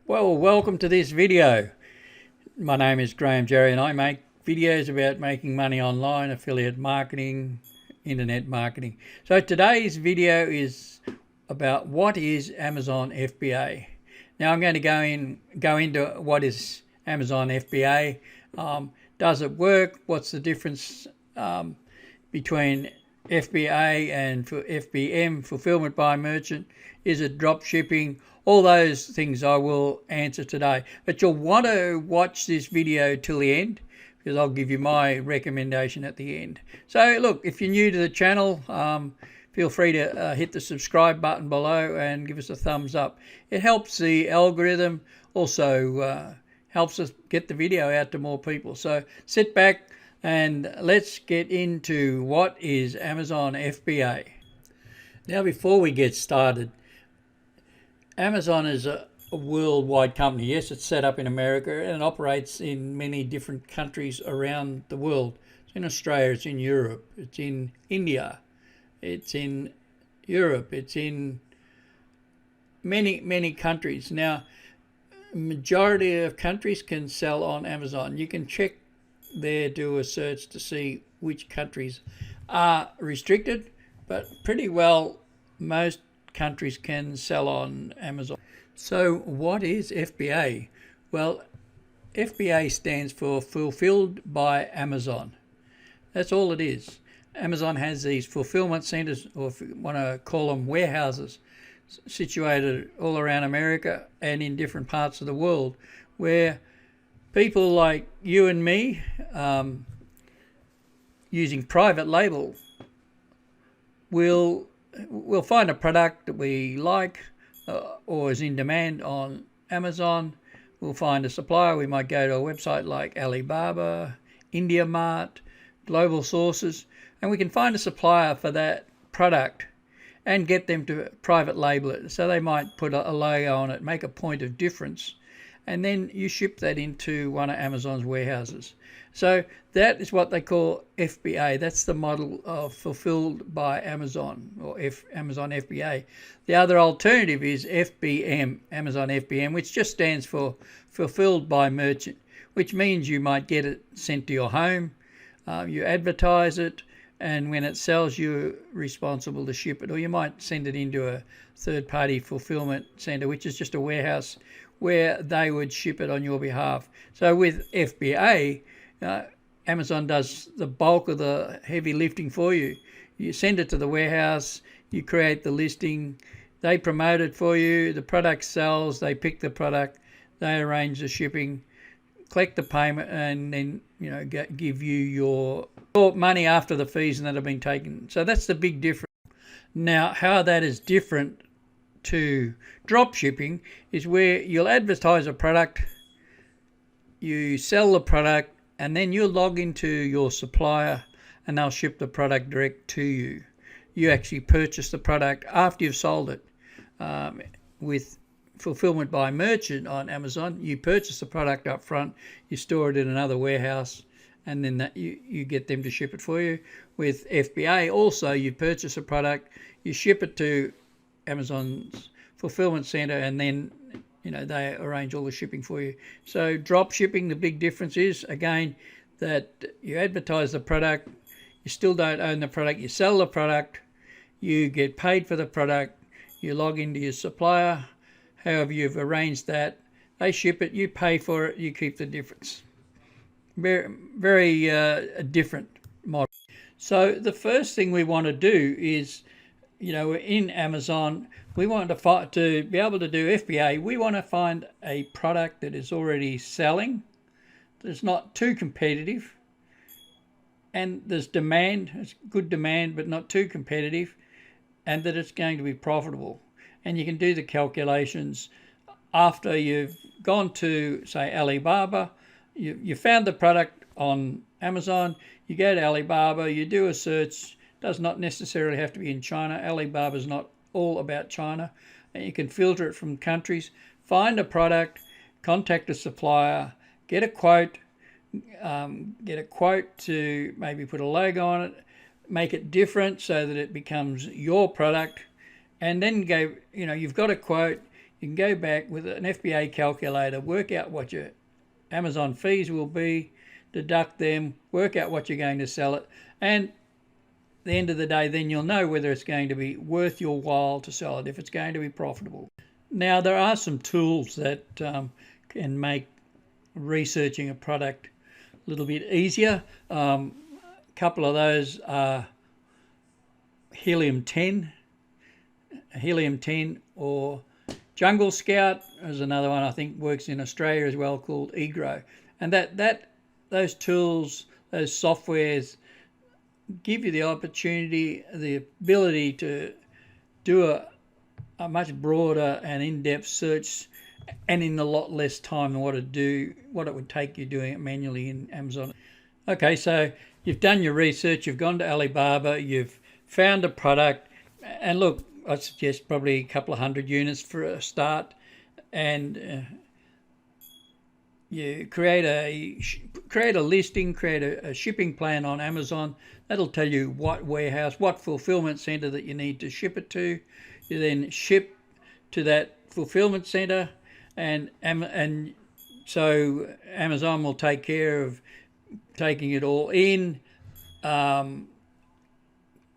Well, welcome to this video. My name is Graeme, Jarry, and I make videos about making money online, affiliate marketing, internet marketing. So today's video is about what is Amazon FBA. Now I'm going to go into what is Amazon FBA. Does it work? What's the difference between FBA and FBM, fulfillment by merchant? Is it drop shipping? All those things I will answer today. But you'll want to watch this video till the end, because I'll give you my recommendation at the end. So look, if you're new to the channel, feel free to hit the subscribe button below and give us a thumbs up. It helps the algorithm, also helps us get the video out to more people. So sit back and let's get into what is Amazon FBA. Now before we get started, Amazon is a worldwide company. Yes, it's set up in America and operates in many different countries around the world. It's in Australia, it's in Europe, it's in India, it's in Europe, it's in many countries. Now, majority of countries can sell on Amazon. You can check there, do a search to see which countries are restricted, but pretty well most countries can sell on Amazon. So what is FBA? Well, FBA stands for Fulfilled by Amazon. That's all it is. Amazon has these fulfillment centers, or if you want to call them warehouses, situated all around America and in different parts of the world, where people like you and me, using private label, will find a product that we like or is in demand on Amazon. We'll find a supplier. We might go to a website like Alibaba, India Mart, Global Sources, and we can find a supplier for that product and get them to private label it. So they might put a logo on it, make a point of difference, and then you ship that into one of Amazon's warehouses. So that is what they call FBA. That's the model of Fulfilled by Amazon, or Amazon FBA. The other alternative is FBM, Amazon FBM, which just stands for Fulfilled by Merchant, which means you might get it sent to your home, you advertise it, and when it sells, you're responsible to ship it. Or you might send it into a third-party fulfillment center, which is just a warehouse where they would ship it on your behalf. So with FBA, Amazon does the bulk of the heavy lifting for you. You send it to the warehouse, you create the listing, they promote it for you, the product sells, they pick the product, they arrange the shipping, collect the payment, and then give you your money after the fees that have been taken. So that's the big difference. Now, how that is different to drop shipping is where you'll advertise a product, you sell the product, and then you'll log into your supplier and they'll ship the product direct to you. You actually purchase the product after you've sold it. With fulfillment by merchant on Amazon, you purchase the product up front, you store it in another warehouse, and then you get them to ship it for you. With FBA also, you purchase a product, you ship it to Amazon's fulfillment center, and then they arrange all the shipping for you. So drop shipping, the big difference is, again, that you advertise the product, you still don't own the product, you sell the product, you get paid for the product, you log into your supplier, however you've arranged that, they ship it, you pay for it, you keep the difference. Very different model. So the first thing we want to do is, in Amazon, we want to be able to do FBA. We want to find a product that is already selling, that's not too competitive, and there's demand, it's good demand, but not too competitive, and that it's going to be profitable. And you can do the calculations after you've gone to, say, Alibaba. You found the product on Amazon, you go to Alibaba, you do a search. Does not necessarily have to be in China. Alibaba is not all about China. And you can filter it from countries. Find a product, contact a supplier, get a quote to maybe put a logo on it, make it different so that it becomes your product, and then go, you've got a quote, you can go back with an FBA calculator, work out what your Amazon fees will be, deduct them, work out what you're going to sell it, and at the end of the day, then you'll know whether it's going to be worth your while to sell it, if it's going to be profitable. Now, there are some tools that can make researching a product a little bit easier. A couple of those are Helium-10 or Jungle Scout is another one I think works in Australia as well, called eGrow. And those tools, those softwares give you the opportunity, the ability to do a much broader and in-depth search, and in a lot less time than what it would take you doing it manually in Amazon. Okay, so you've done your research, you've gone to Alibaba, you've found a product, and look, I suggest probably a couple of 100 units for a start, and you create a listing, create a shipping plan on Amazon. That'll tell you what warehouse, what fulfillment center that you need to ship it to. You then ship to that fulfillment center, and so Amazon will take care of taking it all in,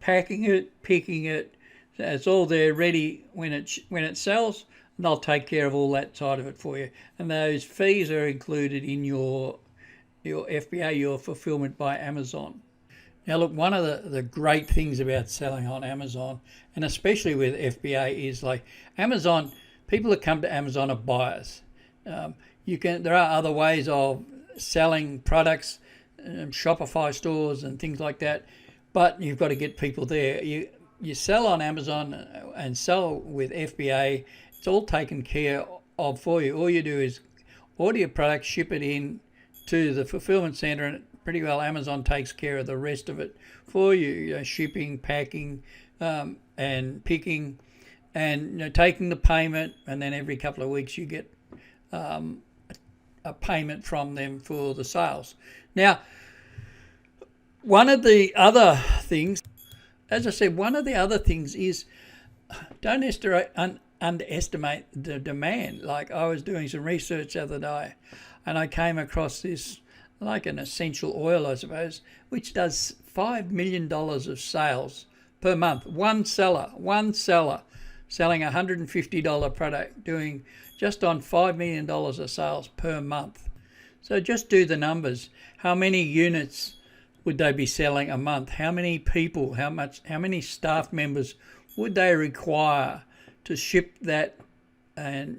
packing it, picking it. So it's all there ready when it sells. And they'll take care of all that side of it for you. And those fees are included in your FBA, your fulfillment by Amazon. Now look, one of the great things about selling on Amazon, and especially with FBA, is like Amazon, people that come to Amazon are buyers. There are other ways of selling products, Shopify stores and things like that, but you've got to get people there. You sell on Amazon and sell with FBA, it's all taken care of for you. All you do is order your product, ship it in to the fulfillment center, and pretty well Amazon takes care of the rest of it for you. Shipping, packing, and picking, and taking the payment, and then every couple of weeks you get a payment from them for the sales. Now, one of the other things, as I said, is don't underestimate the demand. Like, I was doing some research the other day, and I came across this, like an essential oil, I suppose, which does $5 million of sales per month. One seller selling a $150 product, doing just on $5 million of sales per month. So just do the numbers. How many units would they be selling a month? How many people, how many staff members would they require to ship that, and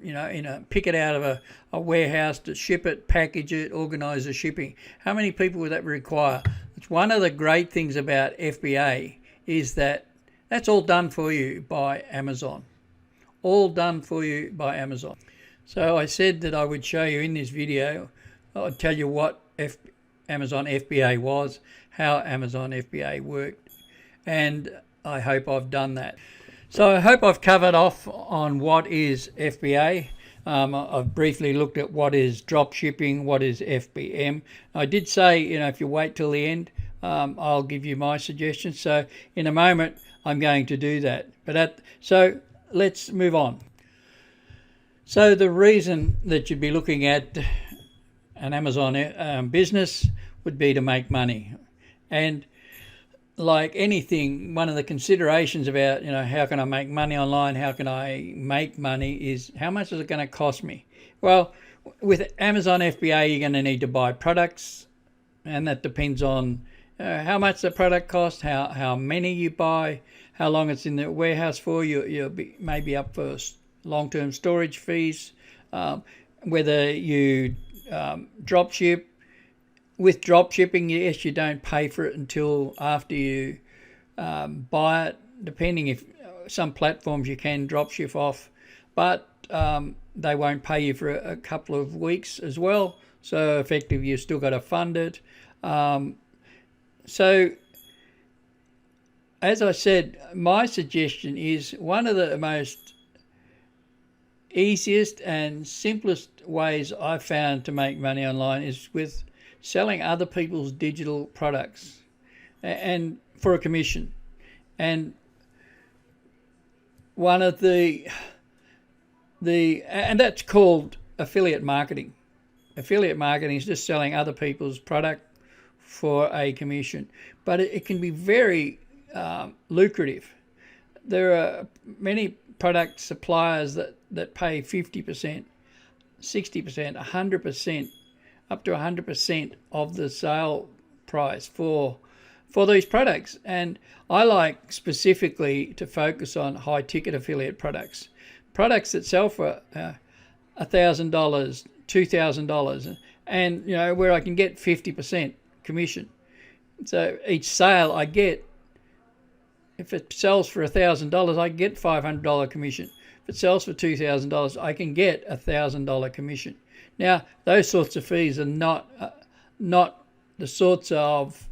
pick it out of a warehouse, to ship it, package it, organise the shipping? How many people would that require? It's one of the great things about FBA, is that that's all done for you by Amazon. All done for you by Amazon. So I said that I would show you in this video, I'd tell you what Amazon FBA was, how Amazon FBA worked, and I hope I've done that. So I hope I've covered off on what is FBA. I've briefly looked at what is drop shipping, what is FBM. I did say, if you wait till the end, I'll give you my suggestions. So in a moment, I'm going to do that. So let's move on. So the reason that you'd be looking at an Amazon business would be to make money. And like anything, one of the considerations about, how can I make money online, how can I make money, is how much is it going to cost me? Well, with Amazon FBA, you're going to need to buy products, and that depends on how much the product costs, how many you buy, how long it's in the warehouse for. You'll be maybe up for long-term storage fees, whether you drop ship. With drop shipping, yes, you don't pay for it until after you buy it, depending. If some platforms you can drop ship off, but they won't pay you for a couple of weeks as well. So effectively, you've still got to fund it. So as I said, my suggestion is one of the most easiest and simplest ways I've found to make money online is with selling other people's digital products and for a commission. And one of the And that's called affiliate marketing. Affiliate marketing is just selling other people's product for a commission, but it can be very lucrative. There are many product suppliers that pay 50%, 60%, 100%, up to 100% of the sale price for these products. And I like specifically to focus on high ticket affiliate products that sell for $1,000, $2,000, and where I can get 50% commission. So each sale I get, if it sells for $1,000, I get $500 commission. If it sells for $2,000, I can get $1,000 commission. Now, those sorts of fees are not the sorts of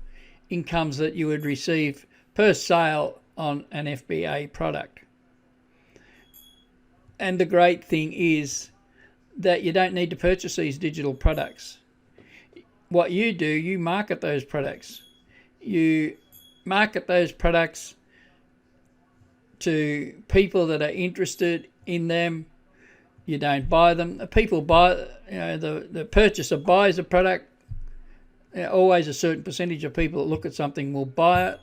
incomes that you would receive per sale on an FBA product. And the great thing is that you don't need to purchase these digital products. What you do, you market those products. You market those products to people that are interested in them. You don't buy them. People buy, the purchaser buys a product. Always a certain percentage of people that look at something will buy it.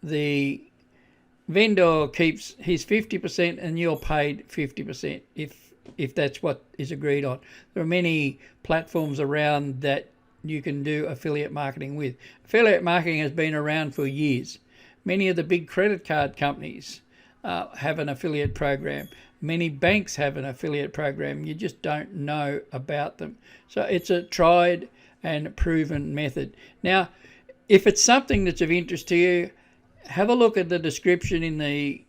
The vendor keeps his 50% and you're paid 50% if that's what is agreed on. There are many platforms around that you can do affiliate marketing with. Affiliate marketing has been around for years. Many of the big credit card companies have an affiliate program. Many banks have an affiliate program. You just don't know about them. So it's a tried and proven method. Now, if it's something that's of interest to you, have a look at the description in the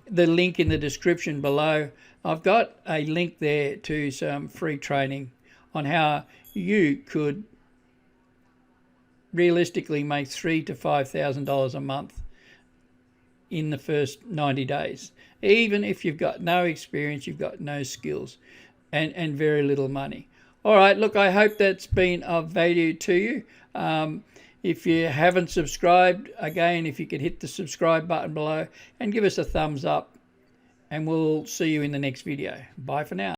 link in the description below. I've got a link there to some free training on how you could realistically make $3,000 to $5,000 a month in the first 90 days. Even if you've got no experience, you've got no skills, and very little money. All right, look, I hope that's been of value to you. If you haven't subscribed, again, if you could hit the subscribe button below and give us a thumbs up, and we'll see you in the next video. Bye for now.